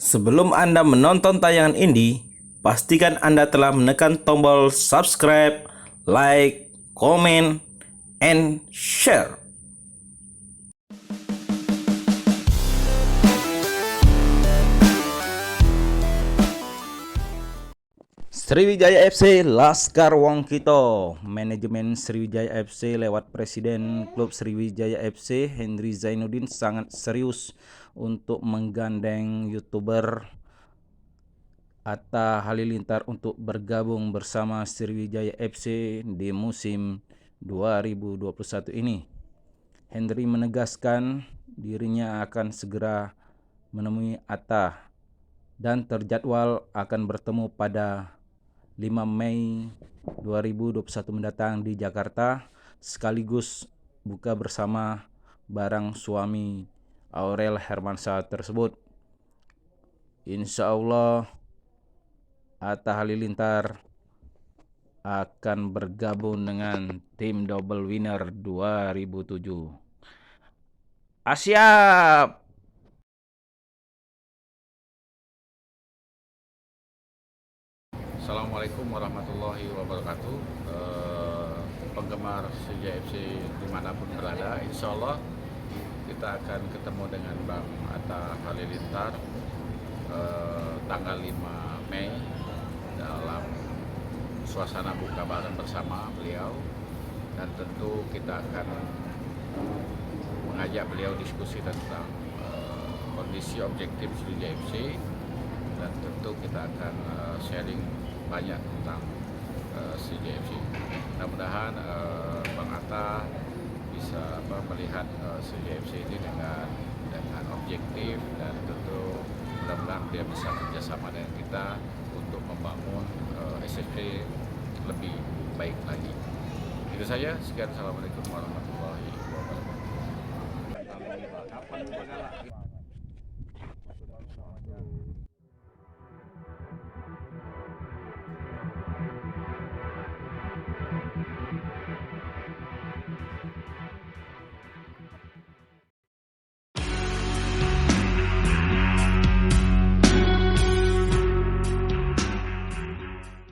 Sebelum Anda menonton tayangan ini, pastikan Anda telah menekan tombol subscribe, like, comment, and share. Sriwijaya FC Laskar Wong Kito. Manajemen Sriwijaya FC lewat Presiden Klub Sriwijaya FC Henry Zainuddin sangat serius untuk menggandeng YouTuber Atta Halilintar untuk bergabung bersama Sriwijaya FC di musim 2021 ini. Henry menegaskan dirinya akan segera menemui Atta dan terjadwal akan bertemu pada 5 Mei 2021 mendatang di Jakarta, sekaligus buka bersama barang suami Aurel Hermansyah tersebut. Insya Allah Atta Halilintar akan bergabung dengan tim Double Winner 2007. Asyap! Assalamualaikum warahmatullahi wabarakatuh. Penggemar Sriwijaya FC dimanapun berada, insya Allah kita akan ketemu dengan Bang Atta Halilintar tanggal 5 Mei dalam suasana buka bareng bersama beliau, dan tentu kita akan mengajak beliau diskusi tentang kondisi objektif Sriwijaya FC, dan tentu kita akan sharing banyak tentang Sriwijaya FC. Mudah-mudahan Bang Atta bisa melihat Sriwijaya FC ini dengan objektif, dan tentu mudah-mudahan dia bisa kerjasama dengan kita untuk membangun SSP lebih baik lagi. Itu saja. Sekian. Assalamualaikum warahmatullahi wabarakatuh.